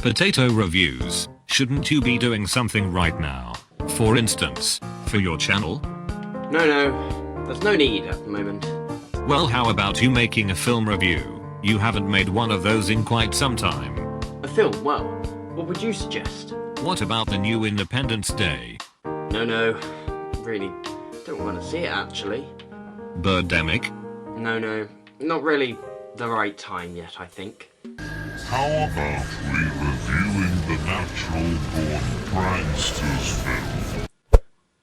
Potato Reviews, shouldn't you be doing something right now? For instance, for your channel? No, there's no need at the moment. Well, how about you making a film review? You haven't made one of those in quite some time. A film? Well, what would you suggest? What about the new Independence Day? No, really don't want to see it actually. Birdemic? No, not really the right time yet, I think. How about re-reviewing the Natural Born Pranksters film?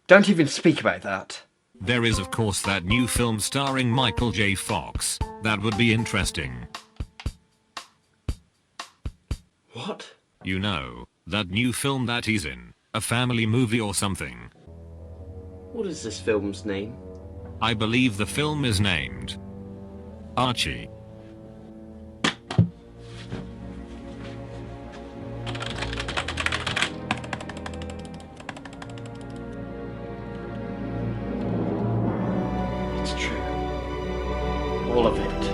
Don't even speak about that. There is of course that new film starring Micheal J Fox. That would be interesting. What? You know, that new film that he's in. A family movie or something. What is this film's name? I believe the film is named A.R.C.H.I.E. It's true. All of it.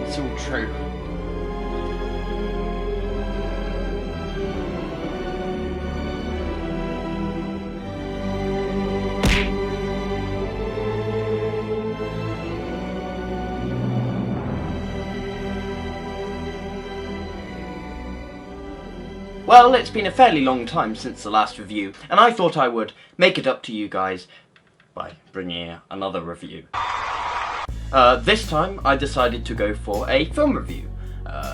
It's all true. Well, it's been a fairly long time since the last review, and I thought I would make it up to you guys by bringing out another review. This time I decided to go for a film review,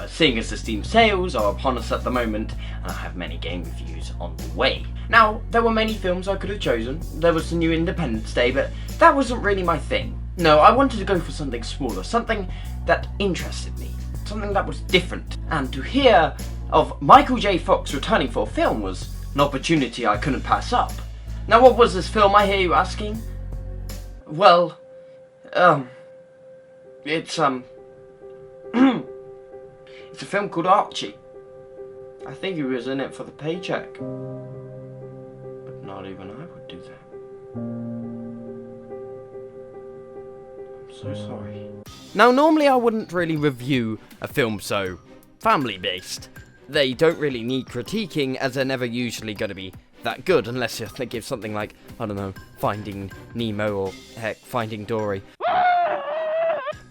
seeing as the Steam sales are upon us at the moment, and I have many game reviews on the way. Now, there were many films I could have chosen. There was the new Independence Day, but that wasn't really my thing. No, I wanted to go for something smaller, something that interested me, something that was different, and to hear of Micheal J Fox returning for a film was an opportunity I couldn't pass up. Now, what was this film, I hear you asking? Well, it's a film called A.R.C.H.I.E. I think he was in it for the paycheck. But not even I would do that. I'm so sorry. Now, normally I wouldn't really review a film so family-based. They don't really need critiquing, as they're never usually going to be that good, unless you think of something like, I don't know, Finding Nemo or, heck, Finding Dory.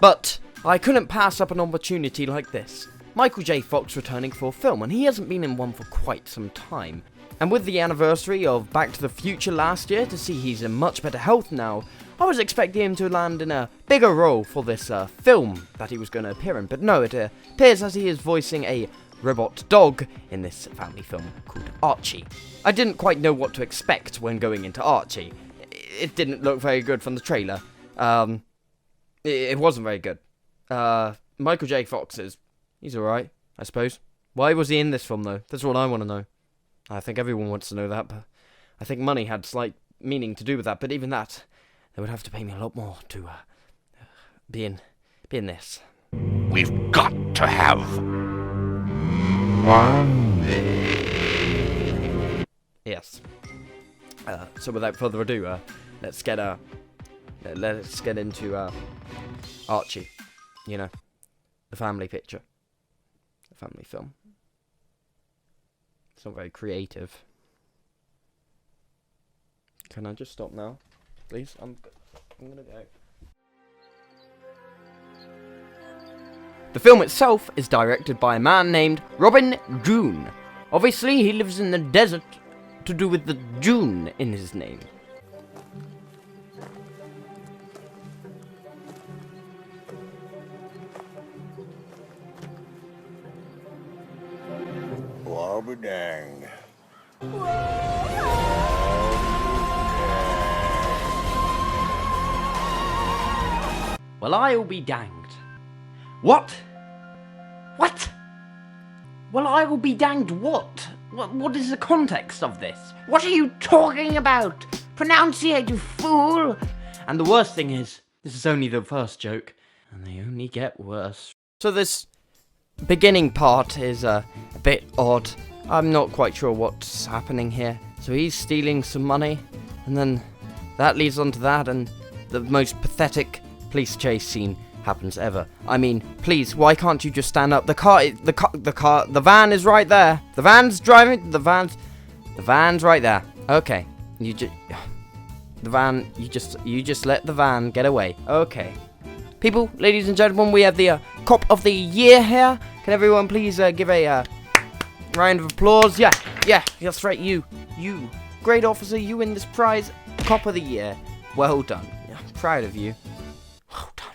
But I couldn't pass up an opportunity like this. Micheal J Fox returning for a film, and he hasn't been in one for quite some time. And with the anniversary of Back to the Future last year, to see he's in much better health now, I was expecting him to land in a bigger role for this film that he was going to appear in. But no, it appears as he is voicing a robot dog in this family film called A.R.C.H.I.E. I didn't quite know what to expect when going into A.R.C.H.I.E. It didn't look very good from the trailer. It wasn't very good. Micheal J Fox he's alright, I suppose. Why was he in this film though? That's what I want to know. I think everyone wants to know that, but I think money had slight meaning to do with that, but even that, they would have to pay me a lot more to be in this. We've got to have Yes. So without further ado, let's get into A.R.C.H.I.E. You know, the family picture, the family film. It's not very creative. Can I just stop now, please? I'm gonna go. The film itself is directed by a man named Robin June. Obviously, he lives in the desert to do with the June in his name. Well, I'll be danged. Well, I'll be danged. What? What? Well, I will be danged what? What is the context of this? What are you talking about? Pronunciate, you fool! And the worst thing is, this is only the first joke, and they only get worse. So this beginning part is a bit odd. I'm not quite sure what's happening here. So he's stealing some money, and then that leads on to that, and the most pathetic police chase scene happens ever. I mean, please, why can't you just stand up? The van is right there. The van's driving. The van's right there. Okay, you just let the van get away. Okay, people, ladies and gentlemen, we have the cop of the year here. Can everyone please give a round of applause? Yeah, that's right. You, great officer, you win this prize, cop of the year. Well done. I'm proud of you. Well done.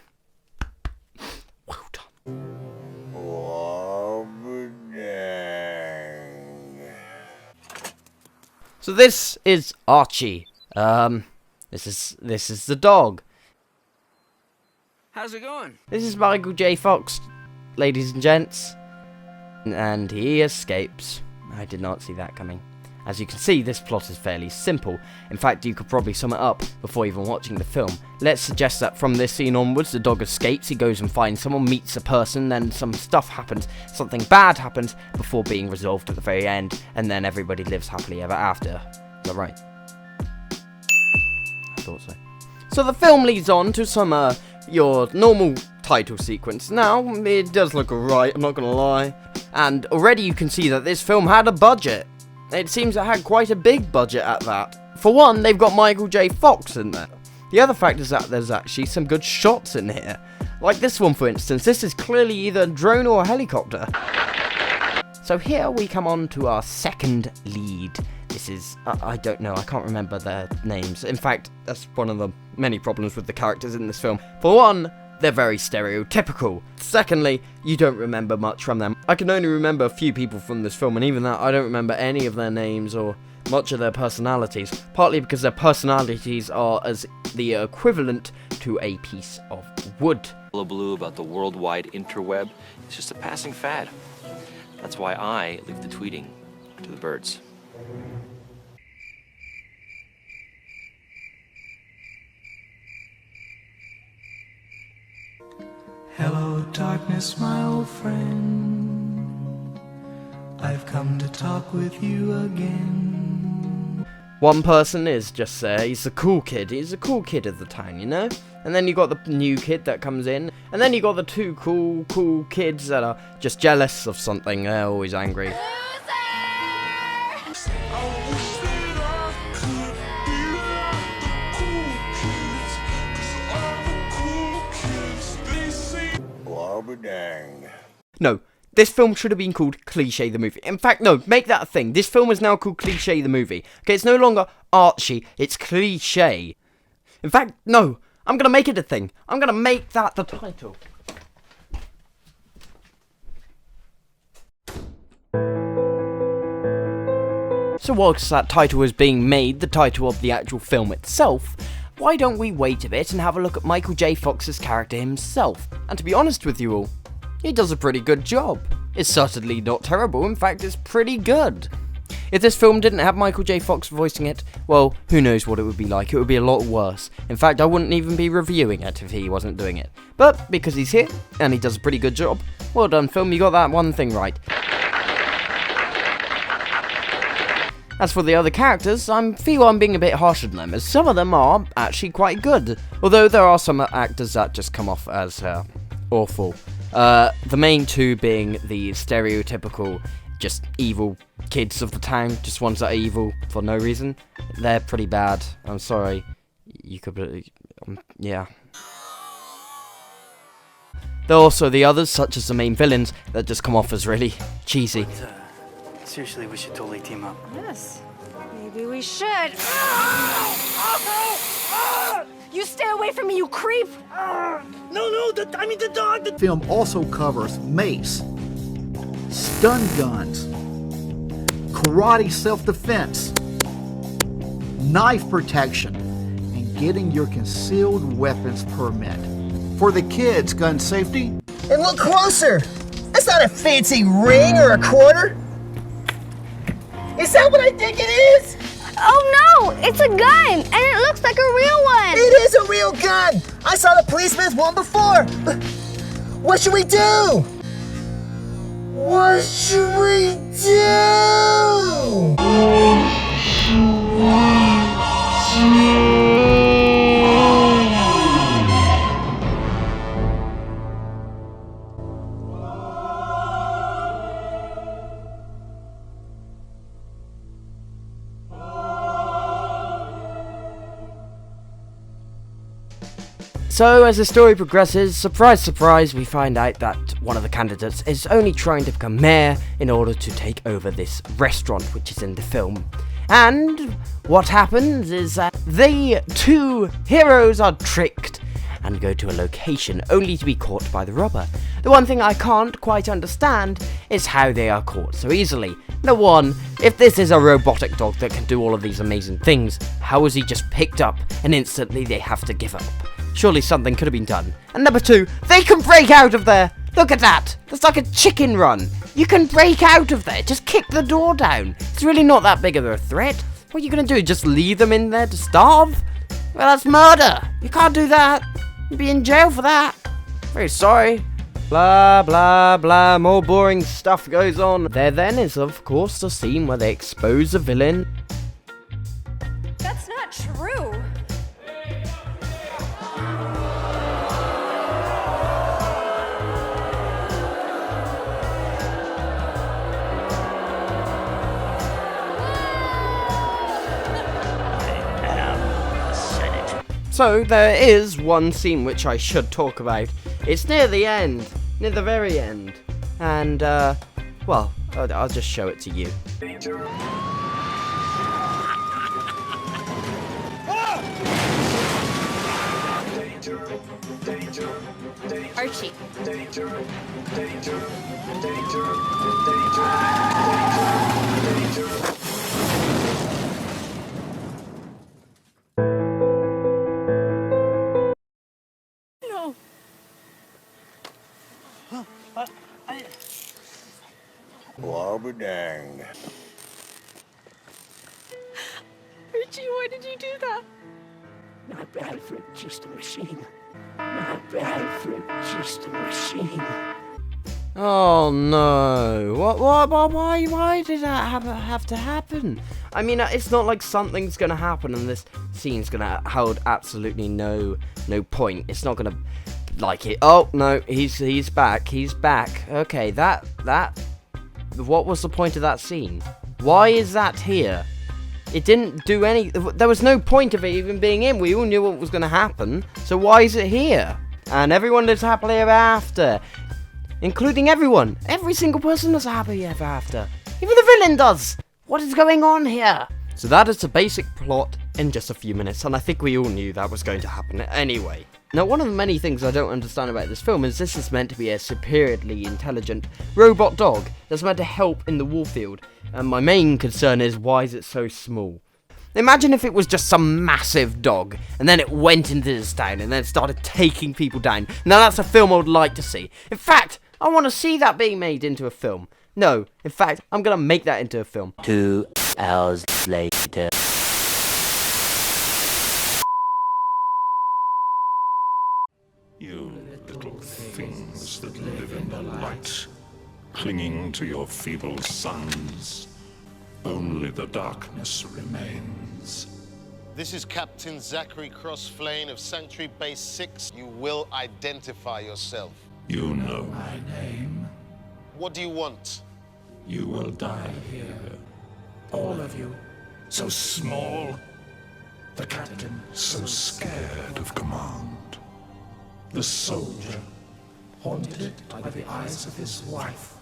So this is Archie. This is the dog. How's it going? This is Micheal J Fox, ladies and gents. And he escapes. I did not see that coming. As you can see, this plot is fairly simple. In fact, you could probably sum it up before even watching the film. Let's suggest that from this scene onwards, the dog escapes, he goes and finds someone, meets a person, then some stuff happens, something bad happens, before being resolved at the very end, and then everybody lives happily ever after. Is that right? I thought so. So the film leads on to some, your normal title sequence. Now, it does look alright, I'm not gonna lie. And already you can see that this film had a budget. It seems it had quite a big budget at that. For one, they've got Micheal J Fox in there. The other fact is that there's actually some good shots in here. Like this one, for instance. This is clearly either a drone or a helicopter. So here we come on to our second lead. This is, I don't know, I can't remember their names. In fact, that's one of the many problems with the characters in this film. For one, they're very stereotypical. Secondly, you don't remember much from them. I can only remember a few people from this film, and even that, I don't remember any of their names or much of their personalities. Partly because their personalities are as the equivalent to a piece of wood. Blue about the worldwide interweb. It's just a passing fad. That's why I leave the tweeting to the birds. Hello, darkness, my old friend. I've come to talk with you again. One person is just there, he's the cool kid. He's the cool kid of the town, you know? And then you got the new kid that comes in. And then you got the two cool kids that are just jealous of something. They're always angry. No, this film should have been called Cliché the Movie. In fact, no, make that a thing. This film is now called Cliché the Movie. Okay, it's no longer Archie, it's Cliché. In fact, no, I'm gonna make it a thing. I'm gonna make that the title. So whilst that title is being made, the title of the actual film itself, why don't we wait a bit and have a look at Micheal J Fox's character himself? And to be honest with you all, he does a pretty good job. It's certainly not terrible, in fact it's pretty good. If this film didn't have Micheal J Fox voicing it, well, who knows what it would be like. It would be a lot worse. In fact, I wouldn't even be reviewing it if he wasn't doing it. But because he's here, and he does a pretty good job, well done film, you got that one thing right. As for the other characters, I feel I'm being a bit harsh on them, as some of them are actually quite good. Although there are some actors that just come off as awful. The main two being the stereotypical, just evil kids of the town, just ones that are evil for no reason. They're pretty bad. I'm sorry. You could, yeah. There are also the others, such as the main villains, that just come off as really cheesy. Seriously, we should totally team up. Yes. Maybe we should. You stay away from me, you creep! No, I mean the dog! The film also covers mace, stun guns, karate self-defense, knife protection, and getting your concealed weapons permit. For the kids, gun safety. And look closer! That's not a fancy ring or a quarter! Is that what I think it is? Oh no! It's a gun! And it looks like a real one! It is a real gun! I saw the policeman with one before! What should we do? What should we do? So, as the story progresses, surprise surprise, we find out that one of the candidates is only trying to become mayor in order to take over this restaurant which is in the film. And what happens is that the two heroes are tricked and go to a location only to be caught by the robber. The one thing I can't quite understand is how they are caught so easily. Number one, if this is a robotic dog that can do all of these amazing things, how was he just picked up and instantly they have to give up? Surely something could have been done. And number two, they can break out of there! Look at that! That's like a chicken run! You can break out of there, just kick the door down. It's really not that big of a threat. What are you gonna do, just leave them in there to starve? Well, that's murder! You can't do that! You'd be in jail for that! Very sorry. Blah, blah, blah, more boring stuff goes on. There then is, of course, the scene where they expose the villain. That's not true! So, there is one scene which I should talk about. It's near the end. Near the very end. And, well, I'll just show it to you. Archie. Well, I'll be danged. Archie, why did you do that? Not bad for just a machine. Not bad for just a machine. Oh no! Why did that have to happen? I mean, it's not like something's gonna happen and this scene's gonna hold absolutely no point. It's not gonna like it. Oh no, he's back. He's back. Okay, that. What was the point of that scene? Why is that here? It didn't do any. There was no point of it even being in. We all knew what was gonna happen. So why is it here? And everyone lives happily ever after. Including everyone. Every single person lives happily ever after. Even the villain does. What is going on here? So that is the basic plot in just a few minutes, and I think we all knew that was going to happen anyway. Now, one of the many things I don't understand about this film is this is meant to be a superiorly intelligent robot dog that's meant to help in the warfield, and my main concern is why is it so small? Imagine if it was just some massive dog, and then it went into this town, and then started taking people down. Now that's a film I would like to see. In fact, I want to see that being made into a film. No, in fact, I'm going to make that into a film. 2 hours later. You little things that live in the light, clinging to your feeble suns. Only the darkness remains. This is Captain Zachary Crossflame of Sanctuary Base 6. You will identify yourself. You know my name. What do you want? You will die here. All of you. So small. The captain so scared of command. The soldier haunted by the eyes of his wife.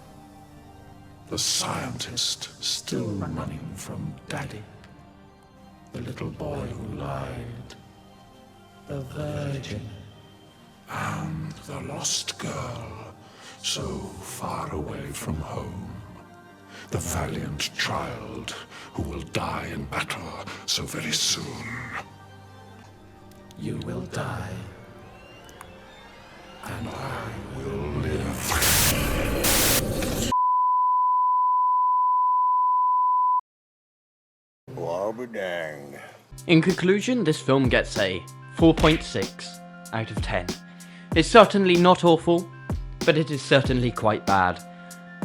The scientist still running from Daddy. The little boy who lied. The virgin. And the lost girl, so far away from home. The valiant child who will die in battle so very soon. You will die. And I will live. Well, I'll be danged. In conclusion, this film gets a 4.6 out of 10. It's certainly not awful, but it is certainly quite bad.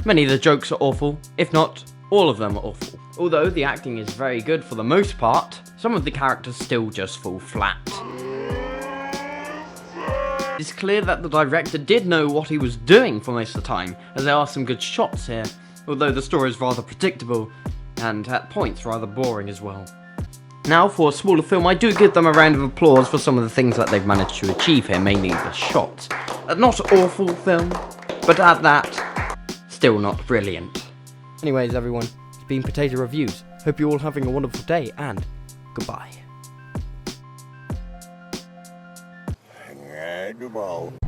Many of the jokes are awful, if not, all of them are awful. Although the acting is very good for the most part, some of the characters still just fall flat. It's clear that the director did know what he was doing for most of the time, as there are some good shots here, although the story is rather predictable, and at points rather boring as well. Now, for a smaller film, I do give them a round of applause for some of the things that they've managed to achieve here, mainly the shots. Not awful film, but at that, still not brilliant. Anyways, everyone, it's been Potato Reviews. Hope you're all having a wonderful day, and goodbye. Goodbye.